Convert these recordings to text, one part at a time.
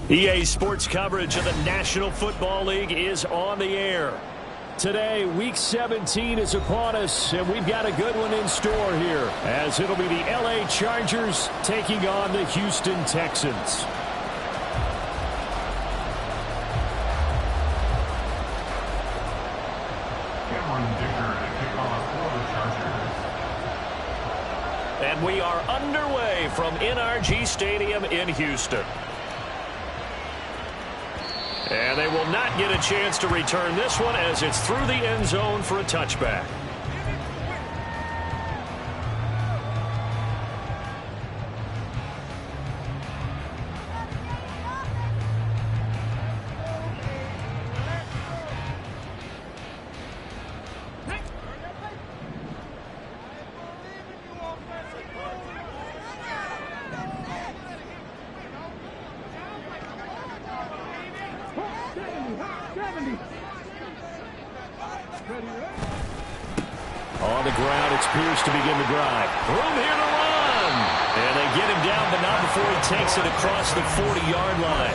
EA Sports coverage of the National Football League is on the air. Today, Week 17 is upon us, and we've got a good one in store here, as it'll be the LA Chargers taking on the Houston Texans. And we are underway from NRG Stadium in Houston. And they will not get a chance to return this one as it's through the end zone for a touchback. On the ground, it's Pierce to begin the drive. Room here to run. And they get him down, but not before he takes it across the 40-yard line.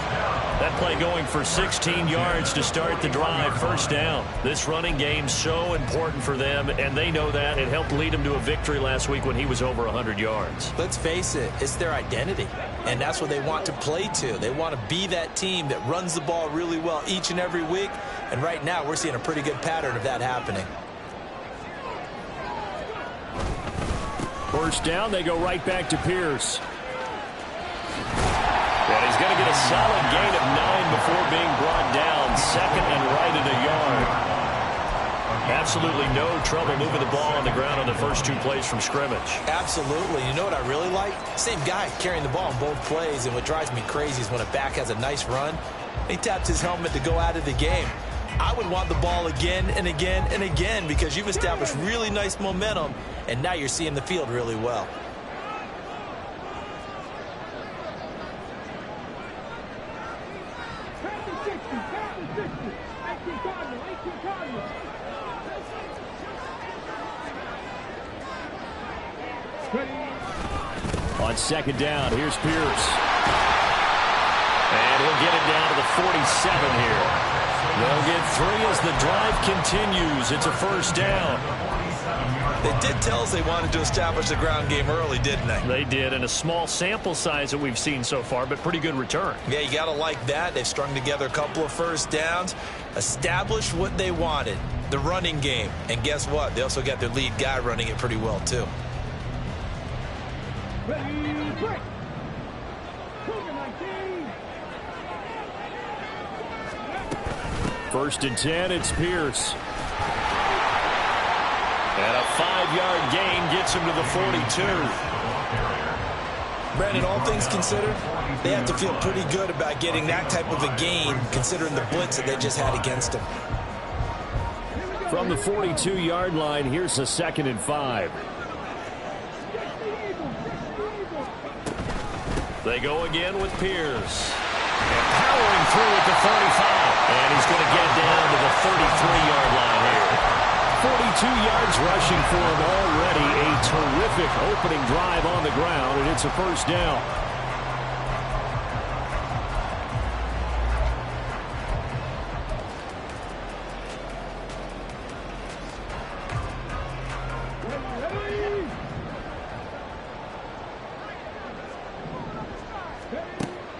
That play going for 16 yards to start the drive. First down. This running game so important for them, and they know that. It helped lead them to a victory last week when he was over 100 yards. Let's face it, it's their identity, and that's what they want to play to. They want to be that team that runs the ball really well each and every week, and right now we're seeing a pretty good pattern of that happening. First down, they go right back to Pierce. And he's going to get a solid gain of 9 before being brought down. Second and right at a yard. Absolutely no trouble moving the ball on the ground on the first 2 plays from scrimmage. Absolutely. You know what I really like? Same guy carrying the ball on both plays, and what drives me crazy is when a back has a nice run, he taps his helmet to go out of the game. I would want the ball again and again and again because you've established really nice momentum, and now you're seeing the field really well. On second down, here's Pierce. And he'll get it down to the 47 here. They'll get 3 as the drive continues. It's a first down. They did tell us they wanted to establish the ground game early, didn't they? They did, and a small sample size that we've seen so far, but pretty good return. Yeah, you got to like that. They've strung together a couple of first downs, established what they wanted, the running game. And guess what? They also got their lead guy running it pretty well, too. First and 10, it's Pierce. And a 5-yard gain gets him to the 42. Brandon, all things considered, they have to feel pretty good about getting that type of a gain considering the blitz that they just had against them. From the 42-yard line, here's a 2nd and 5. They go again with Pierce. And powering through at the 35. And he's going to get it down to the 33-yard line here. 42 yards rushing for him already. A terrific opening drive on the ground, and it's a first down.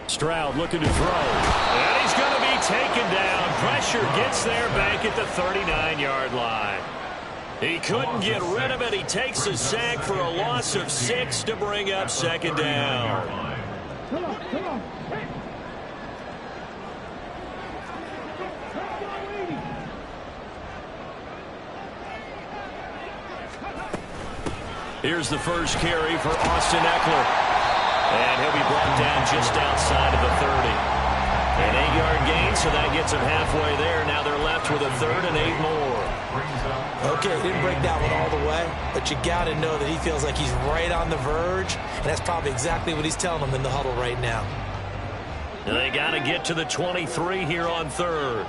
Stroud looking to throw. And he's going to be taken down. Pressure gets there back at the 39-yard line. He couldn't get rid of it. He takes a sack for a loss of 6 to bring up 2nd down. Come on. Here's the first carry for Austin Eckler. And he'll be brought down just outside of the 30. An 8-yard gain, so that gets him halfway there. Now they're left with a 3rd and 8 more. Okay, didn't break that one all the way, but you got to know that he feels like he's right on the verge, and that's probably exactly what he's telling them in the huddle right now. They got to get to the 23 here on 3rd.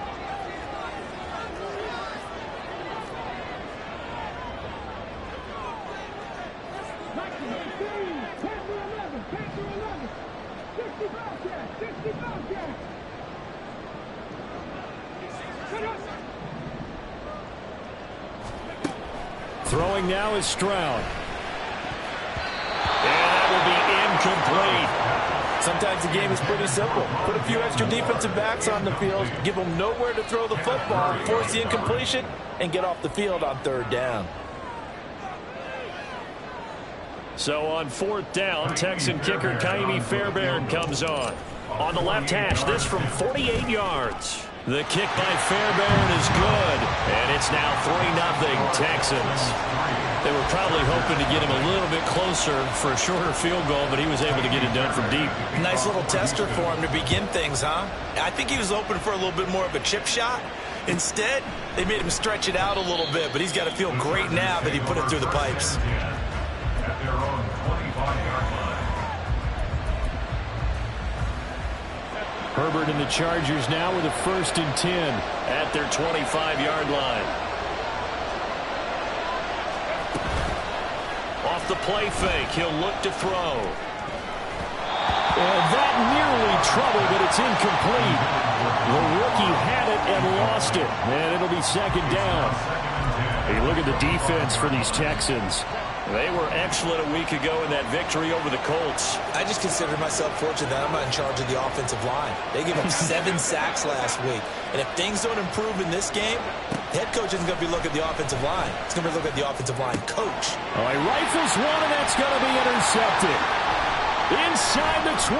Throwing now is Stroud. And that will be incomplete. Sometimes the game is pretty simple. Put a few extra defensive backs on the field, give them nowhere to throw the football, force the incompletion, and get off the field on third down. So on fourth down, Texan kicker Kaimi Fairbairn comes on. On the left hash, this from 48 yards. The kick by Fairbairn is good, and it's now 3-0 Texans. They were probably hoping to get him a little bit closer for a shorter field goal, but he was able to get it done from deep. Nice little tester for him to begin things, huh? I think he was open for a little bit more of a chip shot. Instead, they made him stretch it out a little bit, but he's got to feel great now that he put it through the pipes. Herbert and the Chargers now with a 1st and 10 at their 25-yard line. Off the play fake, he'll look to throw. And that nearly trouble, but it's incomplete. The rookie had it and lost it, and it'll be 2nd down. Hey, look at the defense for these Texans. They were excellent a week ago in that victory over the Colts. I just consider myself fortunate that I'm not in charge of the offensive line. They gave up 7 sacks last week. And if things don't improve in this game, the head coach isn't going to be looking at the offensive line. He's going to be looking at the offensive line coach. Oh, he rifles one, and that's going to be intercepted. Inside the 20.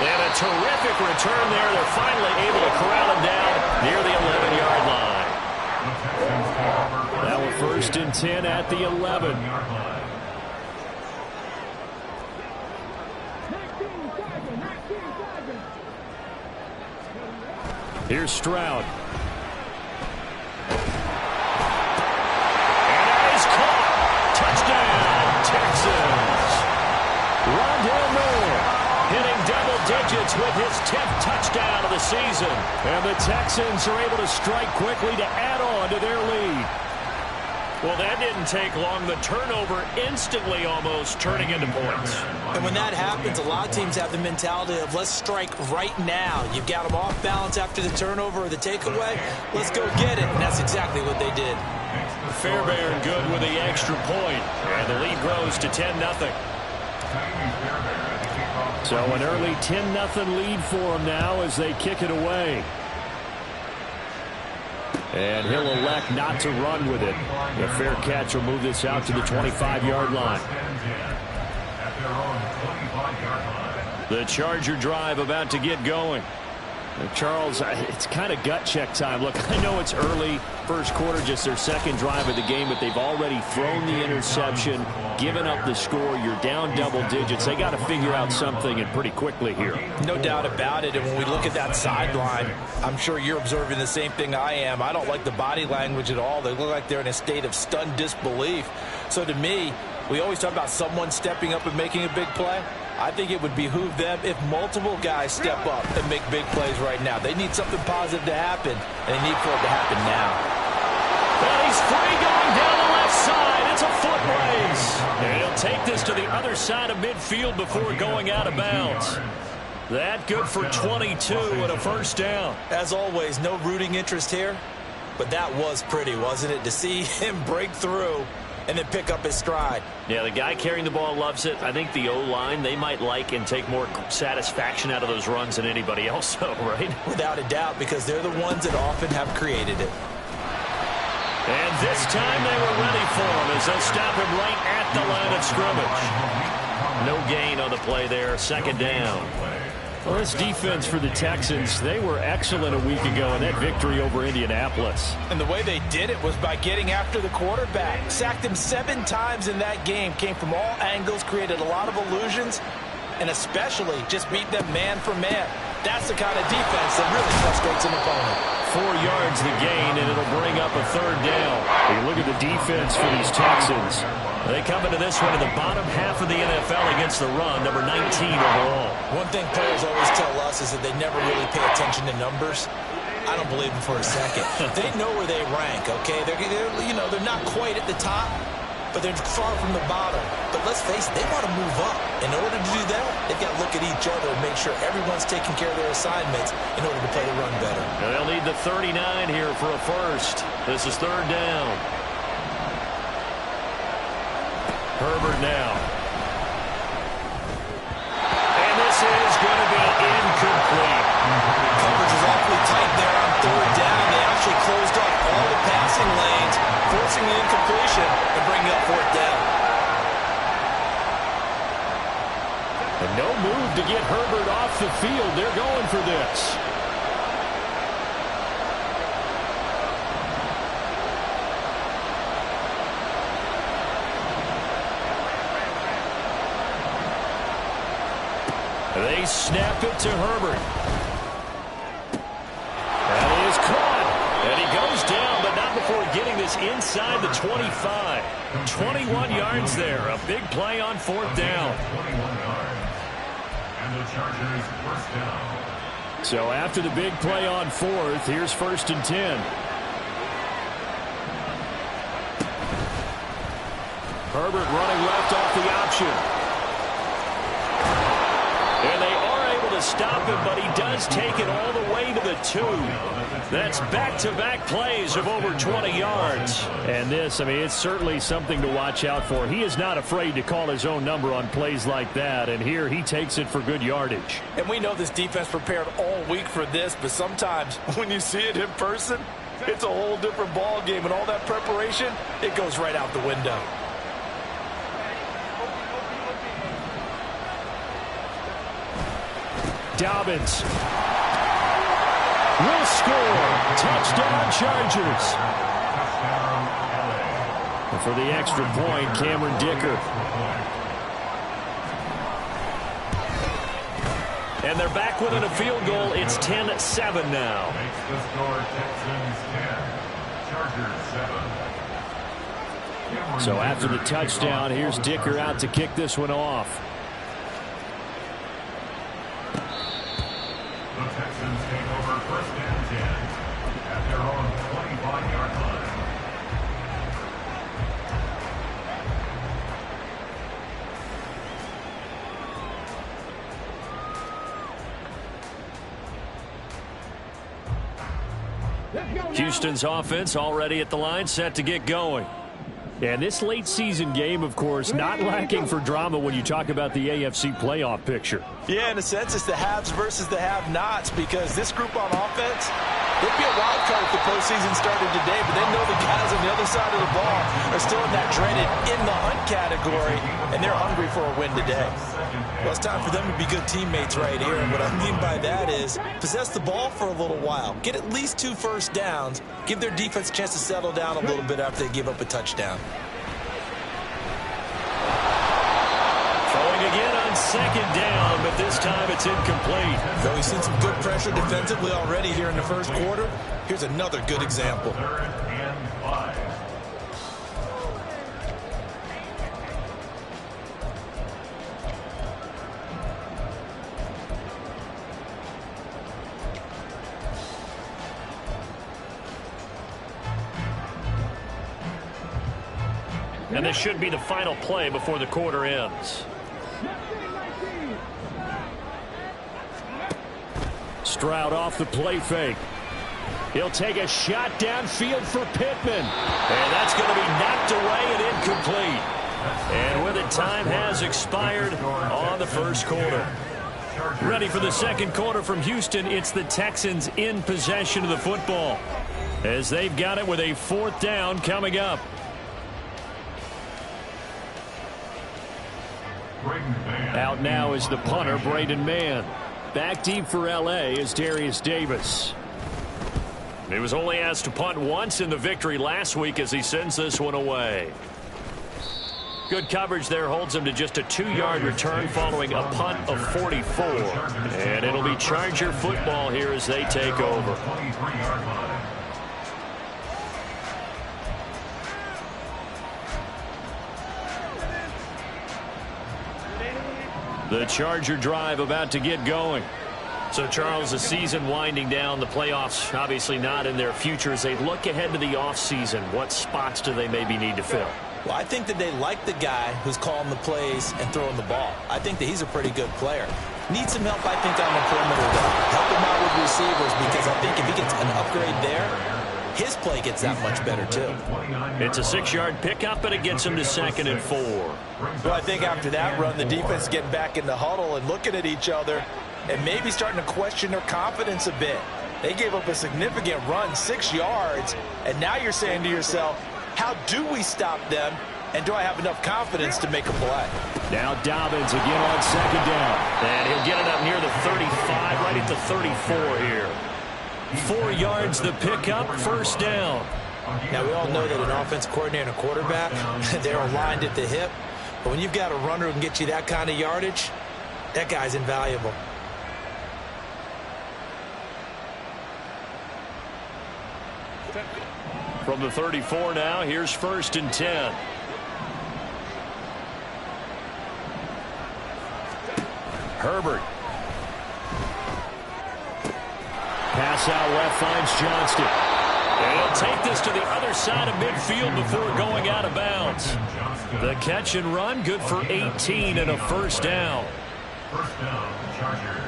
And a terrific return there. They're finally able to corral him down near the 11-yard line. Now a 1st and 10 at the 11. Here's Stroud. And that is caught. Touchdown, Texans. Rondale Moore Hitting double digits with his 10th touchdown of the season. And the Texans are able to strike quickly to add on to their lead. Well, that didn't take long. The turnover instantly almost turning into points. And when that happens, a lot of teams have the mentality of let's strike right now. You've got them off balance after the turnover or the takeaway. Let's go get it. And that's exactly what they did. Fairbairn good with the extra point. And the lead grows to 10-0. So an early 10-0 lead for them now as they kick it away. And he'll elect not to run with it. A fair catch will move this out to the 25-yard line. The Charger drive about to get going. Charles, it's kind of gut check time. Look, I know it's early, first quarter, just their 2nd drive of the game, but they've already thrown the interception, given up the score. You're down double digits. They got to figure out something, and pretty quickly here. No doubt about it. And when we look at that sideline, I'm sure you're observing the same thing I am. I don't like the body language at all. They look like they're in a state of stunned disbelief. So to me, we always talk about someone stepping up and making a big play. I think it would behoove them if multiple guys step up and make big plays right now. They need something positive to happen, and they need for it to happen now. And he's free going down the left side. It's a foot race. And he'll take this to the other side of midfield before going out of bounds. That good for 22 and a 1st down. As always, no rooting interest here, but that was pretty, wasn't it? To see him break through and then pick up his stride. Yeah, the guy carrying the ball loves it. I think the O-line, they might like and take more satisfaction out of those runs than anybody else, though, right? Without a doubt, because they're the ones that often have created it. And this time they were ready for him as they'll stop him right at the line of scrimmage. No gain on the play there, 2nd down. Well, this defense for the Texans, they were excellent a week ago in that victory over Indianapolis. And the way they did it was by getting after the quarterback. Sacked him 7 times in that game. Came from all angles, created a lot of illusions, and especially just beat them man for man. That's the kind of defense that really frustrates an opponent. 4 yards the gain, and it'll bring up a 3rd down. Hey, look at the defense for these Texans. They come into this one in the bottom half of the NFL against the run, number 19 overall. One thing players always tell us is that they never really pay attention to numbers. I don't believe them for a second. They know where they rank, okay? They're not quite at the top, but they're far from the bottom. But let's face it, they want to move up. In order to do that, they've got to look at each other and make sure everyone's taking care of their assignments in order to play the run better. And they'll need the 39 here for a first. This is third down. Herbert now. And this is going to be incomplete. Coverage is awfully tight there on third down. They actually closed off all the passing lanes, forcing the incompletion and bringing up fourth down. And no move to get Herbert off the field. They're going for this. They snap it to Herbert. That is caught. And he goes down, but not before getting this inside the 25. 21 yards there. A big play on fourth down. So after the big play on fourth, here's first and 10. Herbert running left off the option. And they are able to stop him, but he does take it all the way to the 2. That's back-to-back plays of over 20 yards. And this, I mean, it's certainly something to watch out for. He is not afraid to call his own number on plays like that, and here he takes it for good yardage. And we know this defense prepared all week for this, but sometimes when you see it in person, it's a whole different ball game, and all that preparation, it goes right out the window. Dobbins will score. Touchdown, Chargers. And for the extra point, Cameron Dicker. And they're back within a field goal. It's 10-7 now. Makes the score Texans 10, Chargers 7. So after the touchdown, here's Dicker out to kick this one off. The Texans take over first and 10 at their own 25-yard line. Houston's offense already at the line, set to get going. And this late season game, of course, not lacking for drama when you talk about the AFC playoff picture. Yeah, in a sense, it's the haves versus the have-nots, because this group on offense, they'd be a wild card if the postseason started today, but they know the guys on the other side of the ball are still in that dreaded in-the-hunt category, and they're hungry for a win today. Well, it's time for them to be good teammates right here, and what I mean by that is possess the ball for a little while, get at least 2 first downs, give their defense a chance to settle down a little bit after they give up a touchdown. Throwing again on second down, but this time it's incomplete. Though we've seen some good pressure defensively already here in the first quarter, here's another good example. Third and 5. And this should be the final play before the quarter ends. Stroud off the play fake. He'll take a shot downfield for Pittman. And that's going to be knocked away and incomplete. And with it, time has expired on the first quarter. Ready for the second quarter from Houston. It's the Texans in possession of the football, as they've got it with a fourth down coming up. Out now is the punter, Braden Mann. Back deep for L.A. is Darius Davis. He was only asked to punt once in the victory last week as he sends this one away. Good coverage there holds him to just a 2-yard return following a punt of 44. And it'll be Charger football here as they take over. The Charger drive about to get going. So, Charles, the season winding down, the playoffs obviously not in their future. As they look ahead to the offseason, what spots do they maybe need to fill? Well, I think that they like the guy who's calling the plays and throwing the ball. I think that he's a pretty good player. Needs some help, I think, on the perimeter, though. Help him out with receivers, because I think if he gets an upgrade there, his play gets that much better, too. It's a 6-yard pickup, and it gets him to 2nd and 4. Well, I think after that run, the defense is getting back in the huddle and looking at each other and maybe starting to question their confidence a bit. They gave up a significant run, 6 yards, and now you're saying to yourself, how do we stop them, and do I have enough confidence to make a play? Now Dobbins again on 2nd down. And he'll get it up near the 35, right at the 34 here. 4 yards the pickup, 1st down. Now, we all know that an offense coordinator and a quarterback, they're aligned at the hip. But when you've got a runner who can get you that kind of yardage, that guy's invaluable. From the 34 now, here's 1st and 10. Herbert. Pass out left finds Johnston. And he'll take this to the other side of midfield before going out of bounds. The catch and run, good for 18 and a 1st down. 1st down, Chargers.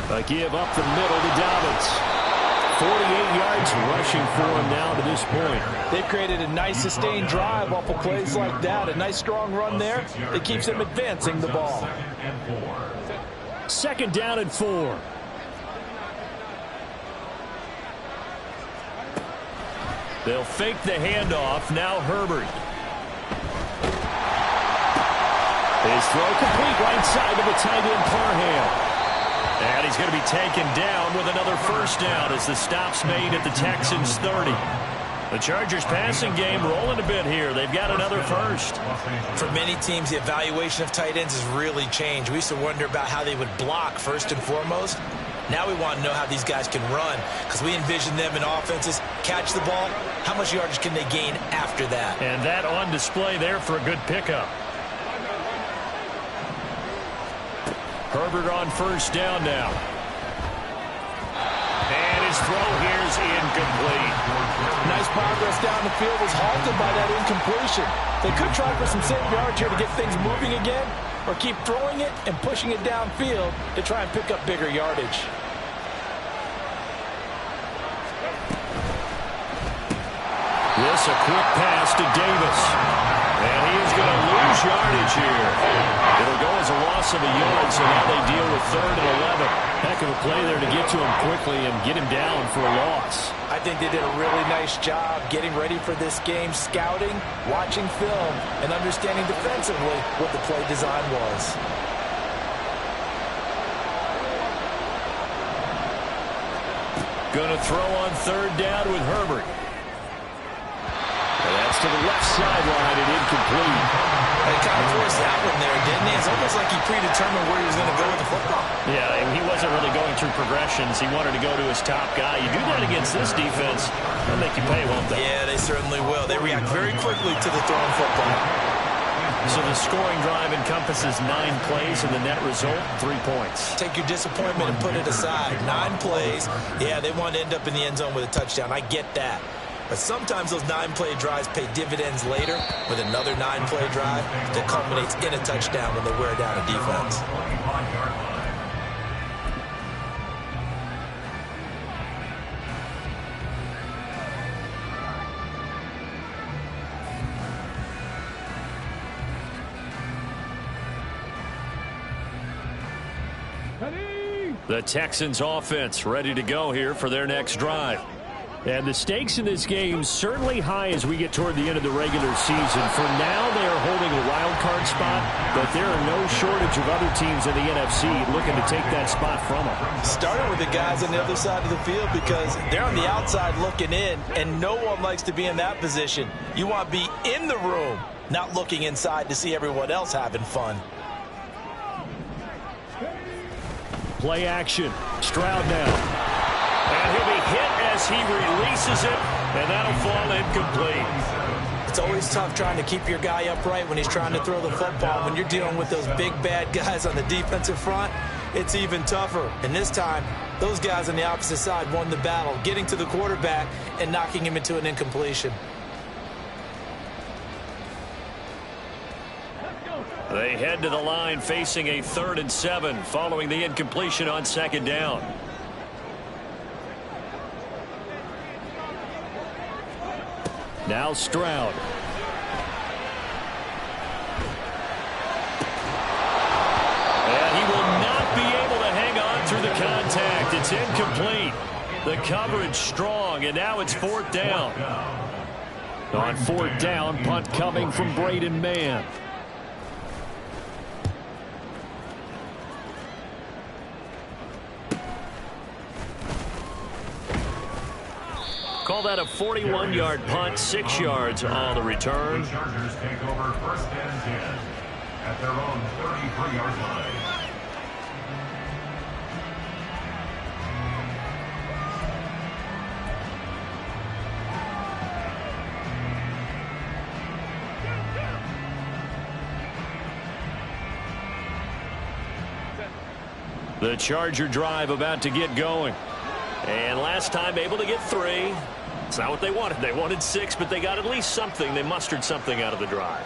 A give up the middle to Dobbins. 48 yards rushing for him now to this point. They've created a nice sustained drive off of plays like that. A nice strong run there. It keeps them advancing the ball. 2nd down and 4. They'll fake the handoff. Now Herbert. His throw complete right side to the tight end Parham. And he's going to be taken down with another 1st down as the stop's made at the Texans 30. The Chargers passing game rolling a bit here. They've got another 1st. For many teams, the evaluation of tight ends has really changed. We used to wonder about how they would block first and foremost. Now we want to know how these guys can run, because we envision them in offenses catch the ball. How much yardage can they gain after that? And that on display there for a good pickup. Herbert on 1st down now. And his throw here's incomplete. Nice progress down the field, was halted by that incompletion. They could try for some safe yards here to get things moving again, or keep throwing it and pushing it downfield to try and pick up bigger yardage. This a quick pass to Davis. And he is going to lose yardage here. It'll go as a loss of a yard, so now they deal with 3rd and 11. Heck of a play there to get to him quickly and get him down for a loss. I think they did a really nice job getting ready for this game, scouting, watching film, and understanding defensively what the play design was. Going to throw on 3rd down with Herbert. And that's to the left sideline and incomplete. They kind of forced that one there, didn't he? It's almost like he predetermined where he was going to go with the football. Yeah, he wasn't really going through progressions. He wanted to go to his top guy. You do that against this defense, they'll make you pay, won't they? Yeah, they certainly will. They react very quickly to the thrown football. So the scoring drive encompasses 9 plays, and the net result, 3 points. Take your disappointment and put it aside. 9 plays. Yeah, they want to end up in the end zone with a touchdown. I get that. But sometimes those 9-play drives pay dividends later with another 9-play drive that culminates in a touchdown when they wear down a defense. The Texans offense ready to go here for their next drive. And the stakes in this game certainly high as we get toward the end of the regular season. For now, they are holding a wild card spot, but there are no shortage of other teams in the NFC looking to take that spot from them. Starting with the guys on the other side of the field, because they're on the outside looking in, and no one likes to be in that position. You want to be in the room, not looking inside to see everyone else having fun. Play action. Stroud now. And he'll be hit as he releases it, And that'll fall incomplete. It's always tough trying to keep your guy upright when he's trying to throw the football. When you're dealing with those big, bad guys on the defensive front, it's even tougher. And this time, those guys on the opposite side won the battle, getting to the quarterback and knocking him into an incompletion. They head to the line facing a 3rd and 7 following the incompletion on 2nd down. Now Stroud. And he will not be able to hang on through the contact. It's incomplete. The coverage strong, and now it's 4th down. On 4th down, punt coming from Braden Mann. Call that a 41-yard punt, 6 yards on the return. The Chargers take over 1st and 10 at their own 33-yard line. The Charger drive about to get going. And last time able to get 3. It's not what they wanted. They wanted 6, but they got at least something. They mustered something out of the drive.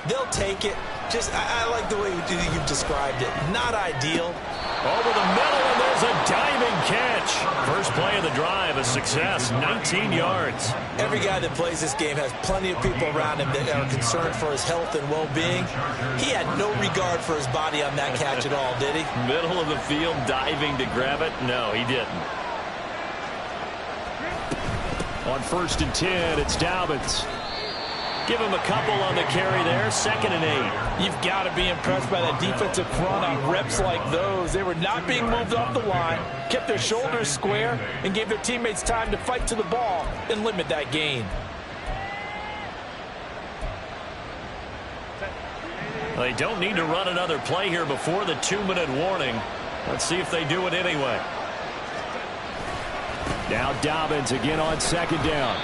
They'll take it. I like the way you've described it. Not ideal. Over the middle, and there's a diving catch. First play of the drive, a success, 19 yards. Every guy that plays this game has plenty of people around him that are concerned for his health and well-being. He had no regard for his body on that catch at all, did he? Middle of the field, diving to grab it. No, he didn't. On 1st and 10, it's Dobbins. Give him a couple on the carry there, 2nd and 8. You've got to be impressed by that defensive front on reps like those. They were not being moved off the line, kept their shoulders square, and gave their teammates time to fight to the ball and limit that gain. They don't need to run another play here before the 2-minute warning. Let's see if they do it anyway. Now Dobbins again on 2nd down.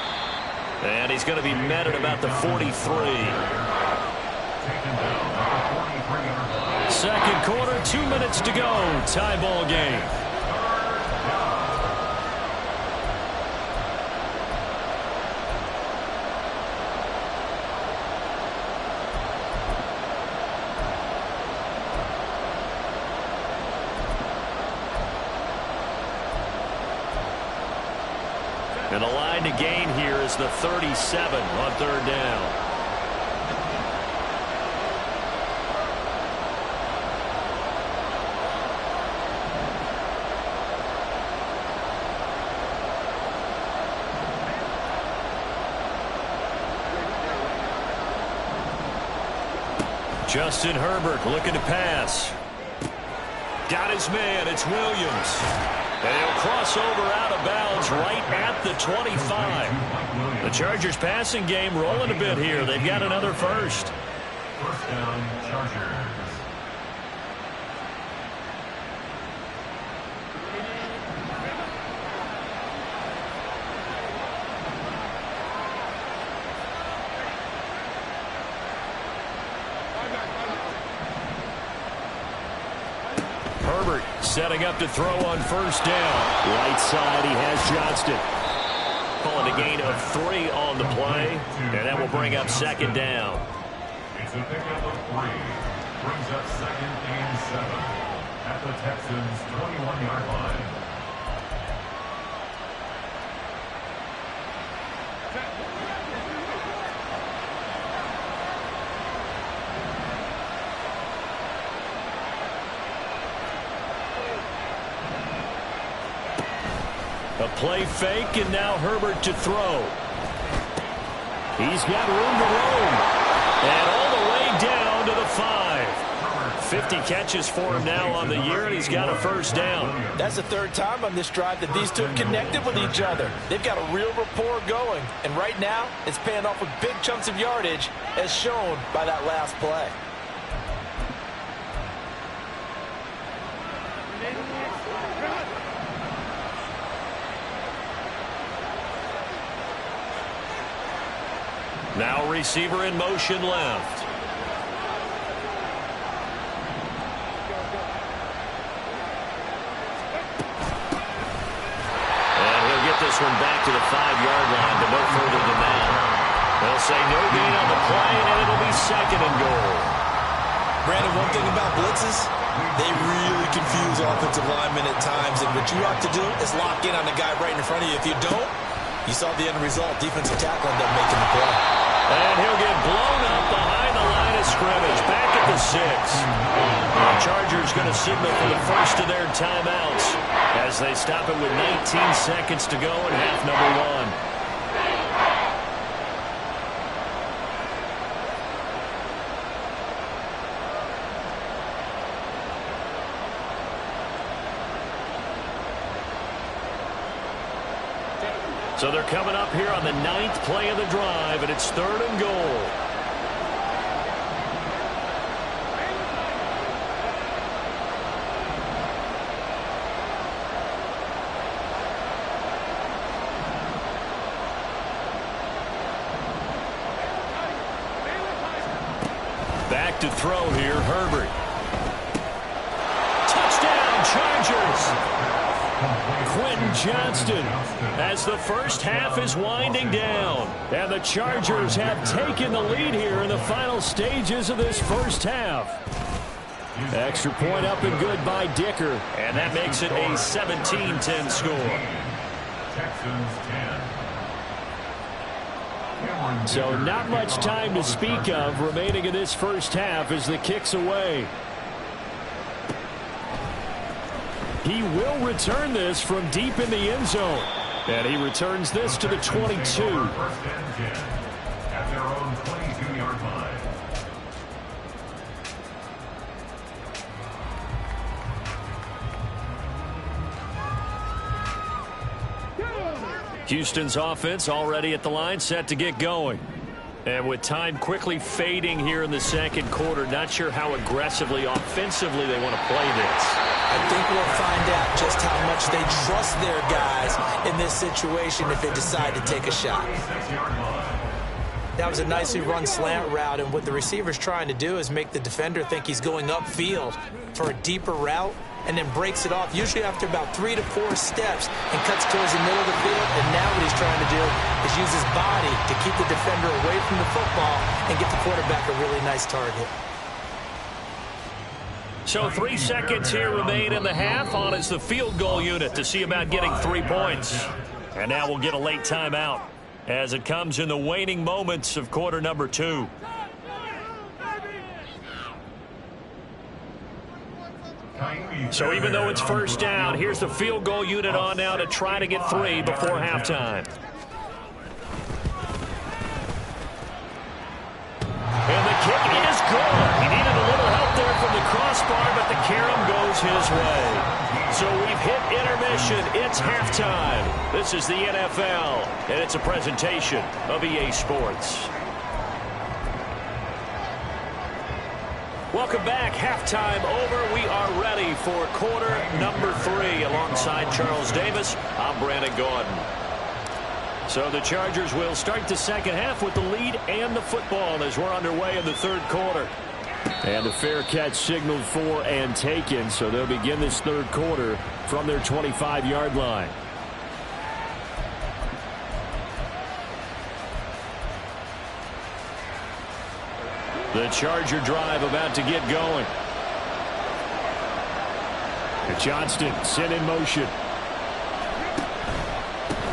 And he's going to be met at about the 43. 2nd quarter, 2 minutes to go. Tie ball game. And the line to gain here is the 37 on 3rd down. Justin Herbert looking to pass. Got his man. It's Williams. And he'll cross over out of bounds right at the 25. The Chargers passing game rolling a bit here. They've got another first. 1st down, Chargers. Herbert setting up to throw on 1st down. Right side, he has Johnston. Calling a gain of 3 on the play, and that will bring up 2nd down. It's a pickup of 3. Brings up 2nd and 7 at the Texans' 21-yard line. A play fake, and now Herbert to throw. He's got room to roam. And all the way down to the 5. 50 catches for him now on the year, and he's got a 1st down. That's the 3rd time on this drive that these two have connected with each other. They've got a real rapport going, and right now it's paying off with big chunks of yardage, as shown by that last play. Now receiver in motion left. And he'll get this one back to the 5-yard line, but no further than that. They'll say no gain on the play, and it'll be 2nd and goal. Brandon, one thing about blitzes, they really confuse offensive linemen at times, and what you have to do is lock in on the guy right in front of you. If you don't, you saw the end result. Defensive tackle ended up making the play. And he'll get blown up behind the line of scrimmage, back at the 6. The Chargers going to signal for the first of their timeouts as they stop it with 19 seconds to go in half number 1. So they're coming up here on the 9th play of the drive, and it's 3rd and goal. Back to throw here, Herbert. Touchdown, Chargers! Quentin Johnston as the first half is winding down. And the Chargers have taken the lead here in the final stages of this first half. Extra point up and good by Dicker. And that makes it a 17-10 score. So not much time to speak of remaining in this first half as the kick's away. He will return this from deep in the end zone. And he returns this to the 22. First and 10 at their own 22-yard line. Houston's offense already at the line, set to get going. And with time quickly fading here in the second quarter, not sure how aggressively, offensively they want to play this. I think we'll find out just how much they trust their guys in this situation if they decide to take a shot. That was a nicely run slant route, and what the receiver's trying to do is make the defender think he's going upfield for a deeper route, and then breaks it off, usually after about 3 to 4 steps, and cuts towards the middle of the field. And now what he's trying to do is use his body to keep the defender away from the football and get the quarterback a really nice target. So 3 seconds here remain in the half. On is the field goal unit to see about getting 3 points. And now we'll get a late timeout as it comes in the waning moments of quarter number 2. So even though it's first down, here's the field goal unit on now to try to get 3 before halftime. And the kick is good. He needed a little help there from the crossbar, but the carom goes his way. So we've hit intermission. It's halftime. This is the NFL, and it's a presentation of EA Sports. Welcome back. Halftime over. We are ready for quarter number 3. Alongside Charles Davis, I'm Brandon Gordon. So the Chargers will start the second half with the lead and the football as we're underway in the third quarter. And the fair catch signaled for and taken, so they'll begin this third quarter from their 25-yard line. The Charger drive about to get going. Johnston sent in motion.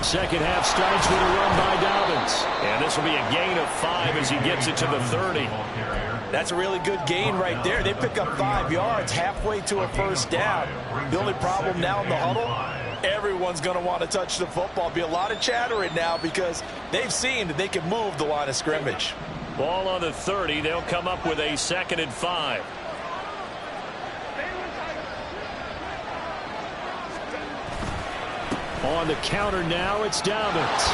Second half starts with a run by Dobbins. And this will be a gain of 5 as he gets it to the 30. That's a really good gain right there. They pick up 5 yards halfway to a first down. The only problem now in the huddle, everyone's going to want to touch the football. Be a lot of chattering now because they've seen that they can move the line of scrimmage. Ball on the 30. They'll come up with a 2nd and 5. On the counter now, it's Dobbins.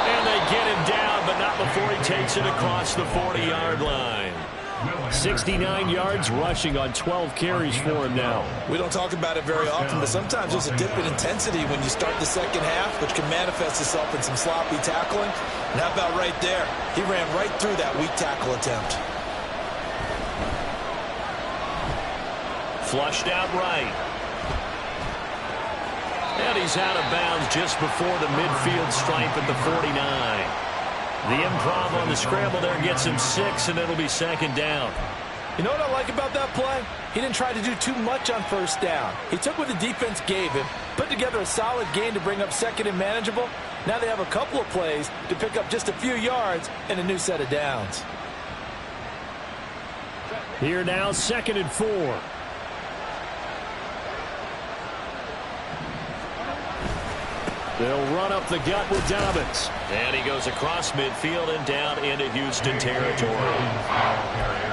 And they get him down, but not before he takes it across the 40-yard line. 69 yards rushing on 12 carries for him now. We don't talk about it very often, but sometimes there's a dip in intensity when you start the second half, which can manifest itself in some sloppy tackling. And how about right there? He ran right through that weak tackle attempt. Flushed out right. And he's out of bounds just before the midfield stripe at the 49. The improv on the scramble there gets him 6, and it'll be second down. You know what I like about that play? He didn't try to do too much on first down. He took what the defense gave him, put together a solid gain to bring up second and manageable. Now they have a couple of plays to pick up just a few yards and a new set of downs. Here now, 2nd and 4. They'll run up the gut with Dobbins. And he goes across midfield and down into Houston territory.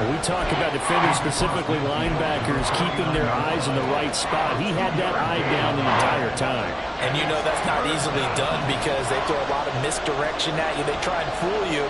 We talk about defenders, specifically linebackers, keeping their eyes in the right spot. He had that eye down the entire time. And you know that's not easily done because they throw a lot of misdirection at you. They try and fool you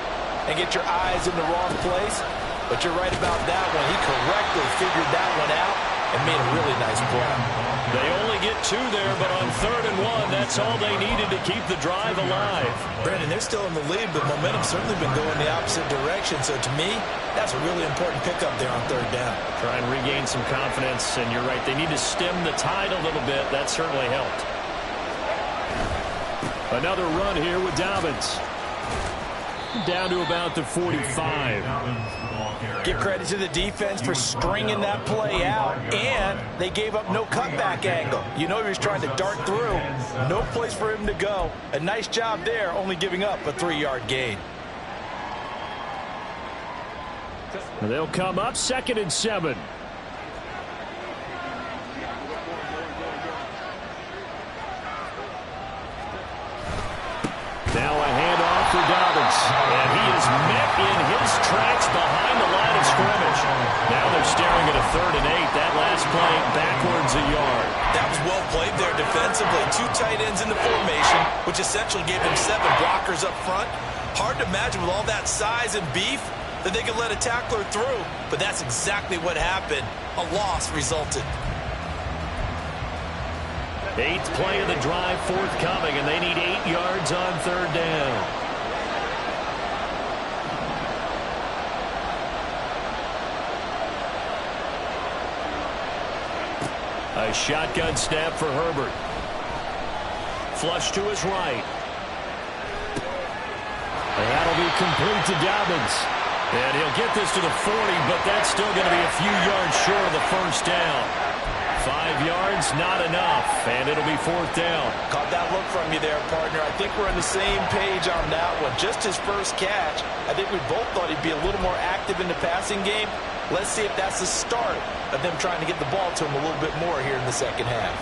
and get your eyes in the wrong place. But you're right about that one. He correctly figured that one out and made a really nice play. They only get 2 there, but on 3rd and 1, that's all they needed to keep the drive alive. Brandon, they're still in the lead, but momentum's certainly been going the opposite direction. So to me, that's a really important pickup there on 3rd down. Try and regain some confidence, and you're right. They need to stem the tide a little bit. That certainly helped. Another run here with Dobbins. Down to about the 45. Give credit to the defense for stringing that play out, and they gave up no cutback angle. You know he was trying to dart through. No place for him to go. A nice job there, only giving up a 3-yard gain. They'll come up 2nd and 7. Now a handoff for Dobbins. And he is met in his tracks behind the line of scrimmage. Now they're staring at a 3rd and 8. That last play backwards a yard. That was well played there defensively. 2 tight ends in the formation, which essentially gave them 7 blockers up front. Hard to imagine with all that size and beef that they could let a tackler through. But that's exactly what happened. A loss resulted. 8th play of the drive forthcoming, and they need 8 yards on 3rd down. A shotgun snap for Herbert. Flush to his right. And that'll be complete to Dobbins. And he'll get this to the 40, but that's still going to be a few yards short of the first down. 5 yards, not enough, and it'll be 4th down. Caught that look from you there, partner. I think we're on the same page on that one. Just his first catch, I think we both thought he'd be a little more active in the passing game. Let's see if that's the start of them trying to get the ball to him a little bit more here in the second half.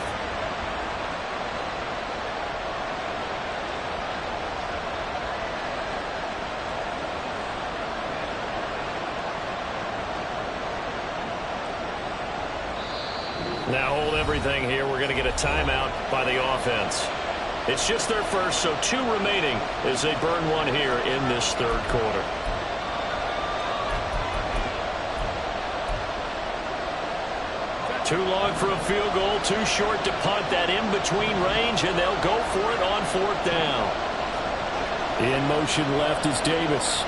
Now hold everything here. We're going to get a timeout by the offense. It's just their first, so 2 remaining as they burn 1 here in this 3rd quarter. Too long for a field goal, too short to punt. That in-between range, and they'll go for it on 4th down. In motion left is Davis.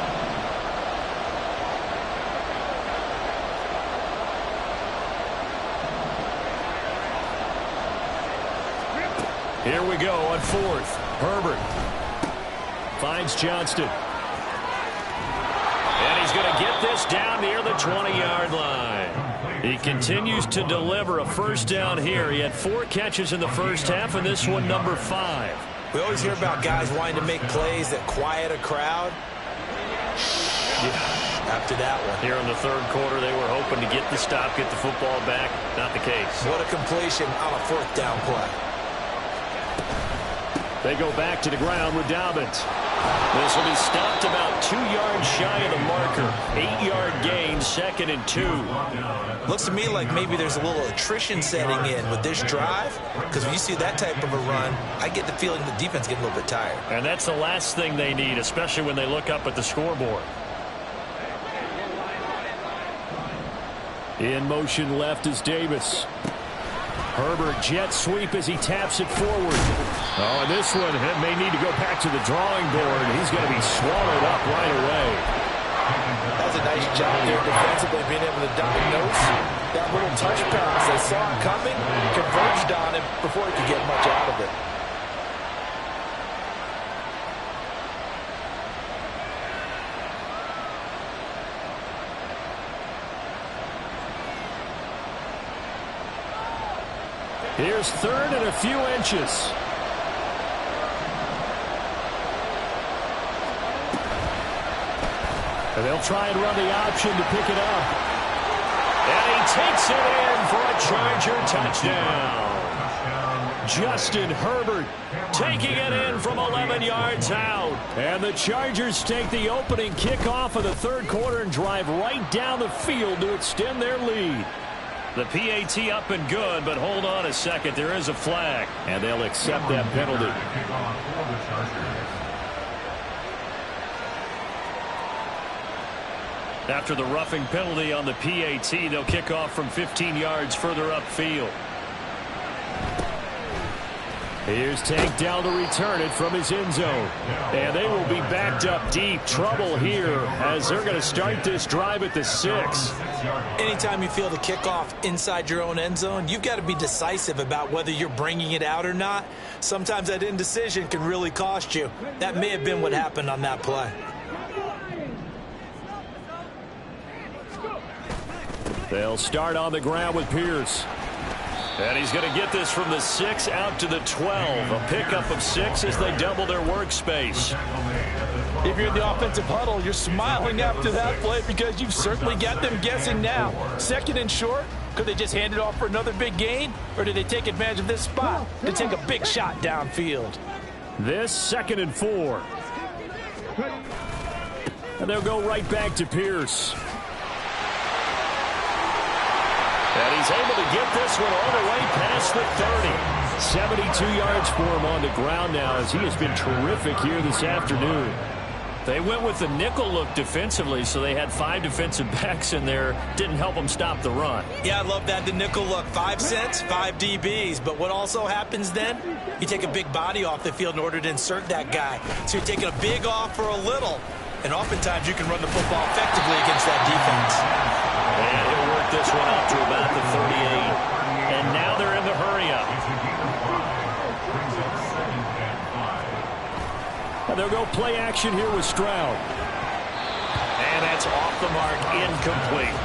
Here we go on 4th. Herbert finds Johnston. And he's going to get this down near the 20-yard line. He continues to deliver a first down here. He had 4 catches in the first half, and this one number 5. We always hear about guys wanting to make plays that quiet a crowd. After that one. Here in the 3rd quarter, they were hoping to get the stop, get the football back. Not the case. What a completion on a 4th down play. They go back to the ground with Dobbins. This will be stopped about 2 yards shy of the marker. 8-yard gain, 2nd and 2. Looks to me like maybe there's a little attrition setting in with this drive, because when you see that type of a run, I get the feeling the defense getting a little bit tired. And that's the last thing they need, especially when they look up at the scoreboard. In motion left is Davis. Herbert jet sweep as he taps it forward. Oh, and this one may need to go back to the drawing board. He's going to be swallowed up right away. That's a nice job there defensively, being able to diagnose that little touch pass. They saw it coming, converged on him before he could get much out of it. Here's third and a few inches. And they'll try and run the option to pick it up. And he takes it in for a Charger touchdown. Justin Herbert taking it in from 11 yards out. And the Chargers take the opening kickoff of the third quarter and drive right down the field to extend their lead. The PAT up and good, but hold on a second. There is a flag. And they'll accept that penalty. After the roughing penalty on the PAT, they'll kick off from 15 yards further upfield. Here's Tank down to return it from his end zone. And they will be backed up deep. Trouble here as they're going to start this drive at the 6. Anytime you feel the kickoff inside your own end zone, you've got to be decisive about whether you're bringing it out or not. Sometimes that indecision can really cost you. That may have been what happened on that play. They'll start on the ground with Pierce. And he's going to get this from the 6 out to the 12. A pickup of 6 as they double their workspace. If you're in the offensive huddle, you're smiling after that play because you've certainly got them guessing now. Second and short, could they just hand it off for another big gain? Or did they take advantage of this spot to take a big shot downfield? This 2nd and 4. And they'll go right back to Pierce. And he's able to get this one all the way past the 30. 72 yards for him on the ground now as he has been terrific here this afternoon. They went with the nickel look defensively, so they had 5 defensive backs in there. Didn't help them stop the run. Yeah, I love that, the nickel look. 5 cents, 5 DBs. But what also happens then? You take a big body off the field in order to insert that guy. So you're taking a big off for a little. And oftentimes you can run the football effectively against that defense. And he'll work this one out to about the 38. And now they're in the hurry-up. And they'll go play action here with Stroud. And that's off the mark, incomplete.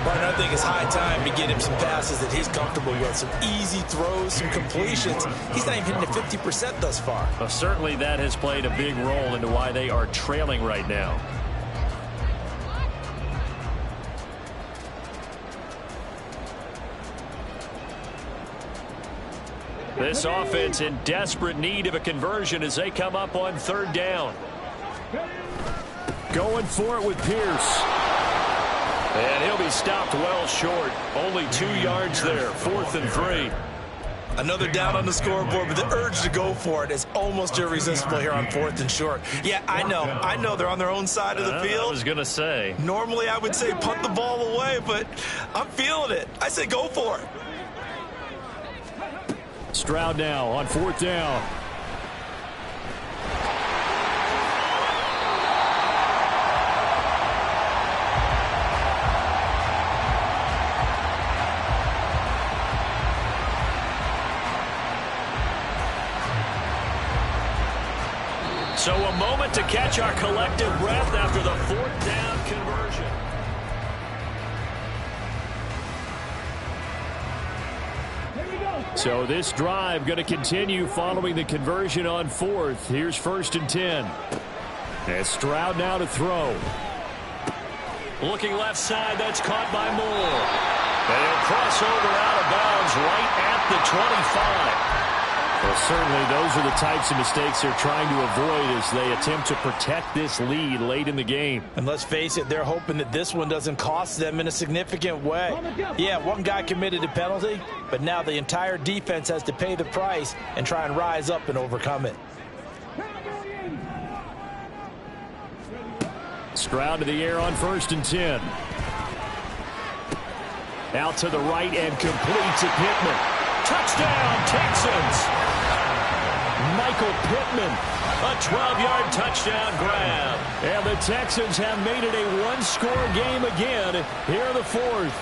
But I think it's high time to get him some passes that he's comfortable with. Some easy throws, some completions. He's not even hitting the 50% thus far. Well, certainly that has played a big role into why they are trailing right now. This offense in desperate need of a conversion as they come up on 3rd down. Going for it with Pierce. And he'll be stopped well short. Only 2 yards there. 4th and 3. Another down on the scoreboard, but the urge to go for it is almost irresistible here on 4th and short. Yeah, I know they're on their own side of the field. I was going to say. Normally I would say punt the ball away, but I'm feeling it. I say go for it. Stroud now on 4th down. So a moment to catch our collective breath after the 4th down conversion. So this drive going to continue following the conversion on 4th. Here's 1st and 10. And Stroud now to throw. Looking left side, that's caught by Moore. And he'll cross over out of bounds right at the 25. Well, certainly those are the types of mistakes they're trying to avoid as they attempt to protect this lead late in the game. And let's face it, they're hoping that this one doesn't cost them in a significant way. Yeah, one guy committed a penalty, but now the entire defense has to pay the price and try and rise up and overcome it. Stroud to the air on 1st and 10. Out to the right and completes it. Pittman. Touchdown, Texans. Michael Pittman. A 12-yard touchdown grab. And the Texans have made it a one-score game again here in the fourth.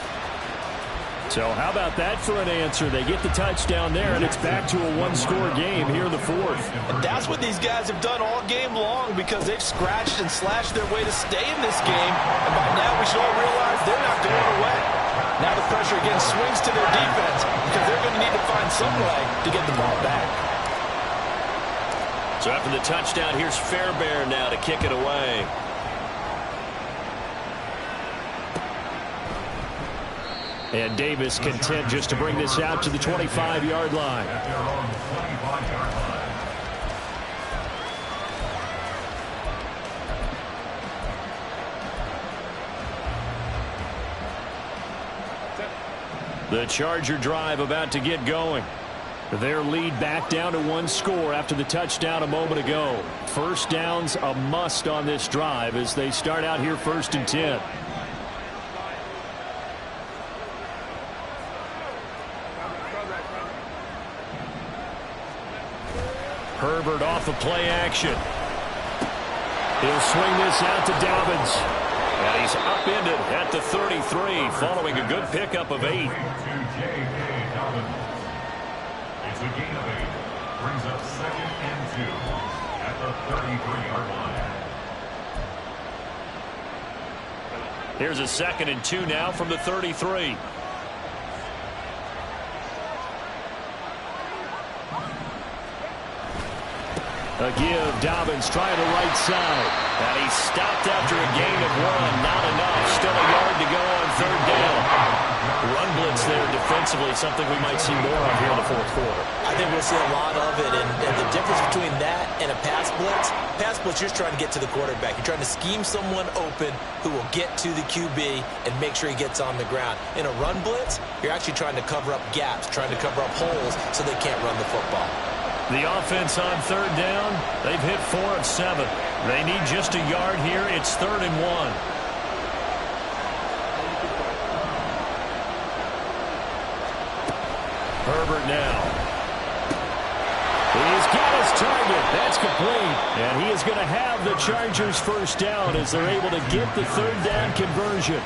So how about that for an answer? They get the touchdown there, and it's back to a one-score game here in the fourth. And that's what these guys have done all game long because they've scratched and slashed their way to stay in this game. And by now we should all realize they're not going away. Now the pressure again swings to their defense because they're going to need to find some way to get the ball back. So after the touchdown, here's Fairbairn now to kick it away. And Davis content just to bring this out to the 25-yard line. At their own 25-yard line. The Charger drive about to get going. Their lead back down to one score after the touchdown a moment ago. First down's a must on this drive as they start out here 1st and 10. Herbert off of play action. He'll swing this out to Dobbins. And he's upended at the 33 following a good pickup of 8. It's a gain of 8. Brings up 2nd and 2 at the 33-yard line. Here's a 2nd and 2 now from the 33. A give, Dobbins trying the right side. And he stopped after a gain of 1. Not enough. Still a yard to go on 3rd down. Run blitz there defensively, something we might see more of here in the 4th quarter. I think we'll see a lot of it, and the difference between that and a pass blitz, you're trying to get to the quarterback. You're trying to scheme someone open who will get to the QB and make sure he gets on the ground. In a run blitz, you're actually trying to cover up gaps, trying to cover up holes so they can't run the football. The offense on 3rd down, they've hit 4 of 7. They need just a yard here. It's 3rd and 1. Herbert now. He's got his target. That's complete. And he is going to have the Chargers first down as they're able to get the 3rd down conversion.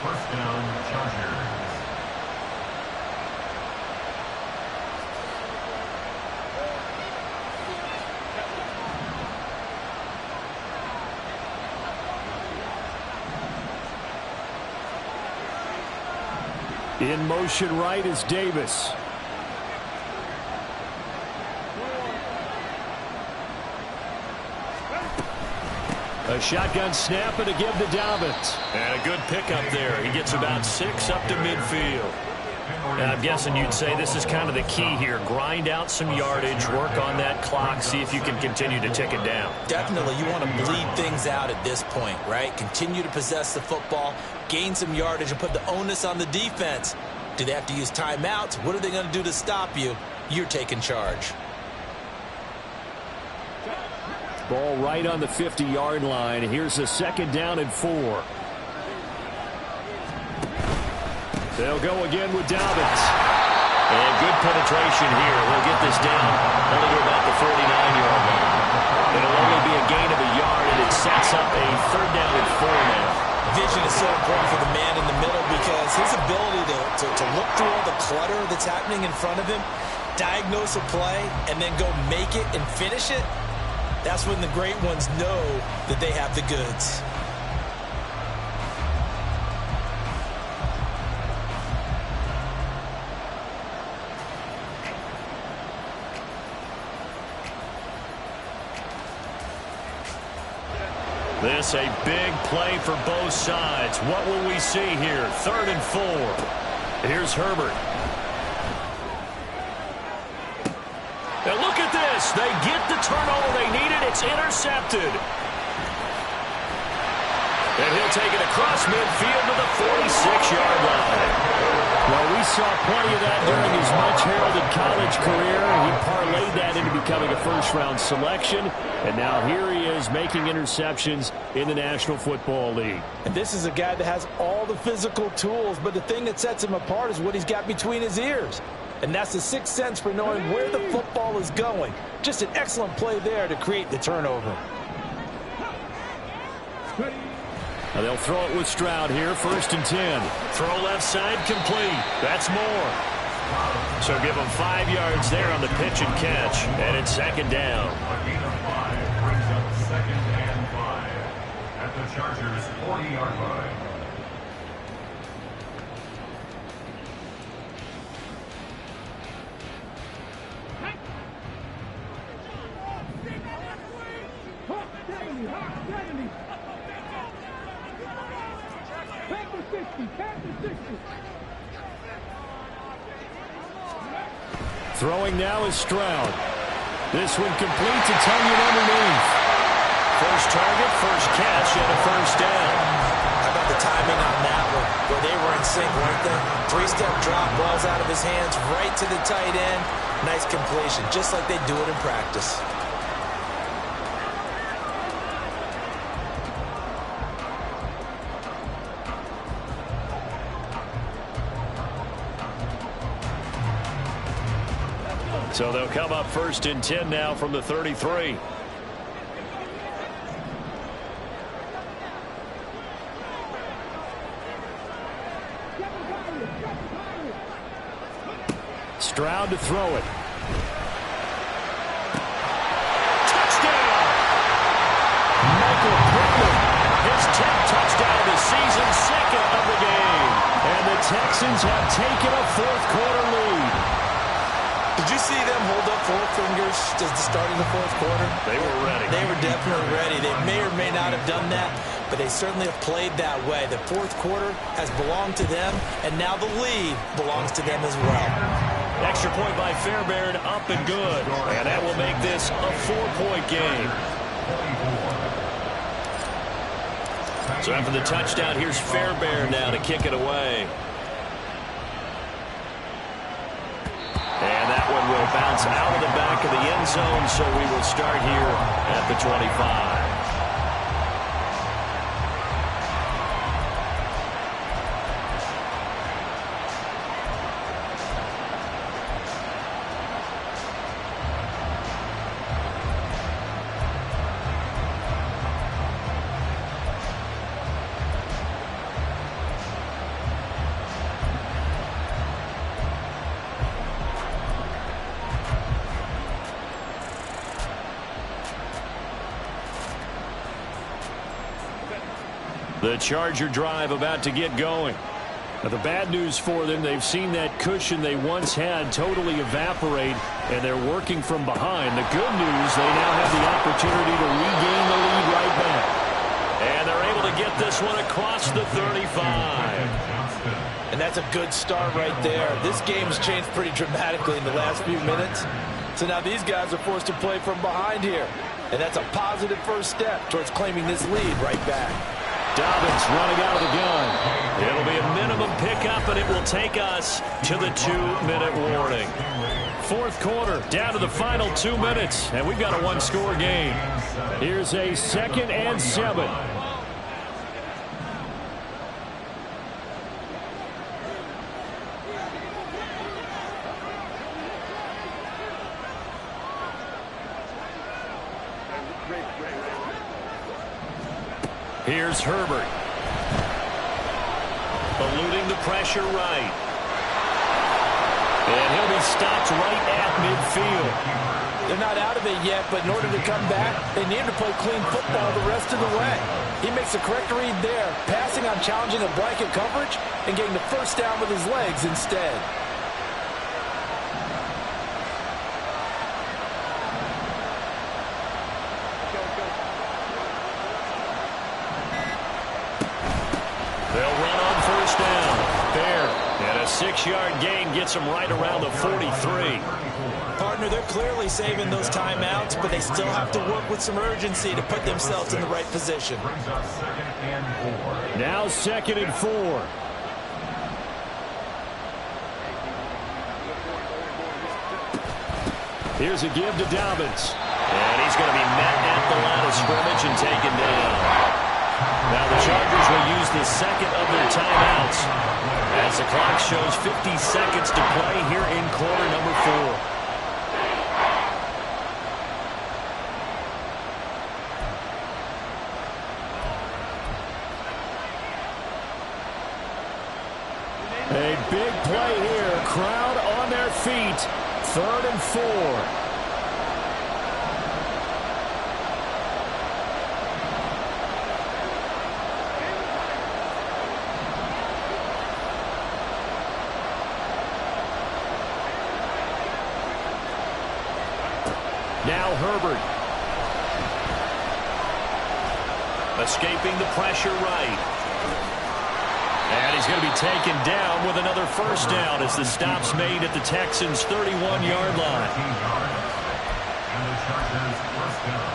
First down, Chargers. In motion right is Davis. A shotgun snap and a give to Dobbins. And a good pickup there. He gets about 6 up to midfield. And I'm guessing you'd say this is kind of the key here. Grind out some yardage, work on that clock, see if you can continue to tick it down. Definitely, you want to bleed things out at this point, right? Continue to possess the football, gain some yardage, and put the onus on the defense. Do they have to use timeouts? What are they going to do to stop you? You're taking charge. Ball right on the 50-yard line. Here's a 2nd down and 4. They'll go again with Dobbins. And good penetration here. We'll get this down only to about the 49-yard line. It'll only be a gain of a yard, and it sets up a 3rd down and 4 now. Vision is so important for the man in the middle because his ability to look through all the clutter that's happening in front of him, diagnose a play, and then go make it and finish it, that's when the great ones know that they have the goods. This a big play for both sides. What will we see here? 3rd and 4. Here's Herbert. And look at this. They get the turnover they needed. It's intercepted. And he'll take it across midfield to the 46-yard line. Well, we saw plenty of that during his much-heralded college career. He parlayed that into becoming a first-round selection, and now here he is making interceptions in the National Football League. And this is a guy that has all the physical tools, but the thing that sets him apart is what he's got between his ears. And that's the sixth sense for knowing where the football is going. Just an excellent play there to create the turnover. Now they'll throw it with Stroud here, 1st and 10. Throw left side complete. That's more. So give him 5 yards there on the pitch and catch. And it's 2nd down. A gain of 5 brings up 2nd and 5 at the Chargers' 40-yard line. Throwing now is Stroud. This one complete to Tunyon underneath. First target, first catch, and a 1st down. How about the timing on that one? Where they were in sync, weren't they? 3-step drop, ball's out of his hands, right to the tight end. Nice completion, just like they do it in practice. So they'll come up 1st and 10 now from the 33. Stroud to throw it. Touchdown! Michael Pittman, his 10th touchdown of the season, 2nd of the game. And the Texans have taken a 4th quarter lead. Did you see them hold up 4 fingers at the start of the 4th quarter? They were ready. They were definitely ready. They may or may not have done that, but they certainly have played that way. The 4th quarter has belonged to them, and now the lead belongs to them as well. Extra point by Fairbairn, up and good. And that will make this a 4-point game. So after the touchdown, here's Fairbairn now to kick it away. And that one will bounce out of the back of the end zone, so we will start here at the 25. The Charger drive about to get going. Now, the bad news for them, they've seen that cushion they once had totally evaporate, and they're working from behind. The good news, they now have the opportunity to regain the lead right back. And they're able to get this one across the 35. And that's a good start right there. This game's changed pretty dramatically in the last few minutes. So now these guys are forced to play from behind here. And that's a positive first step towards claiming this lead right back. Dobbins running out of the gun. It'll be a minimum pickup, and it will take us to the 2-minute warning. 4th quarter, down to the final 2 minutes, and we've got a 1-score game. Here's a 2nd and 7. Here's Herbert. Eluding the pressure right. And he'll be stopped right at midfield. They're not out of it yet, but in order to come back, they need to play clean football the rest of the way. He makes the correct read there, passing on challenging a blanket coverage and getting the first down with his legs instead. They'll run on first down. There. And a 6-yard gain gets them right around the 43. Partner, they're clearly saving those timeouts, but they still have to work with some urgency to put themselves in the right position. Now 2nd and 4. Here's a give to Dobbins. And he's going to be met at the line of scrimmage and taken down. Now the Chargers will use the second of their timeouts as the clock shows 50 seconds to play here in quarter number 4. A big play here. Crowd on their feet. 3rd and 4. Now Herbert. Escaping the pressure right. And he's going to be taken down with another first down as the stop's made at the Texans' 31-yard line. And the Chargers first down.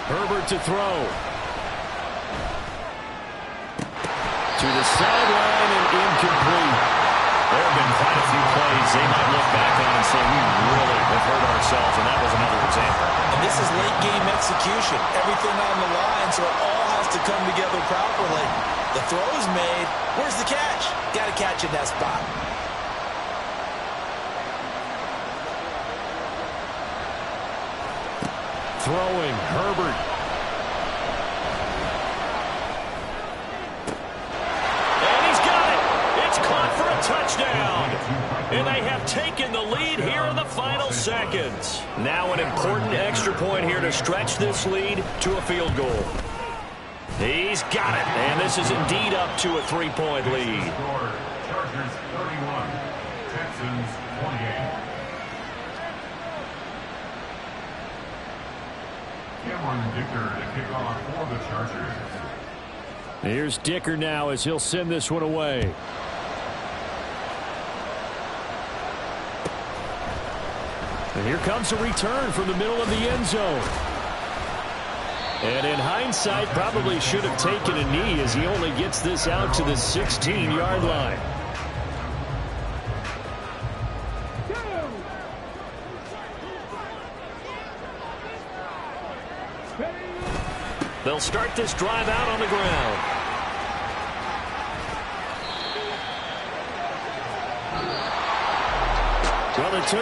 Herbert to throw. To the sideline and incomplete. There have been quite a few plays they might look back on and say, we really have hurt ourselves, and that was another example. And this is late-game execution. Everything on the line, so it all has to come together properly. The throw is made. Where's the catch? Got to catch in that spot. Throwing, Herbert. Touchdown. And they have taken the lead here in the final seconds. Now an important extra point here to stretch this lead to a field goal. He's got it. And this is indeed up to a 3-point lead. Chargers 31, Texans 28. Cameron Dicker to kick off for the Chargers. Here's Dicker now as he'll send this one away. And here comes a return from the middle of the end zone. And in hindsight, probably should have taken a knee as he only gets this out to the 16-yard line. They'll start this drive out on the ground. Well, it took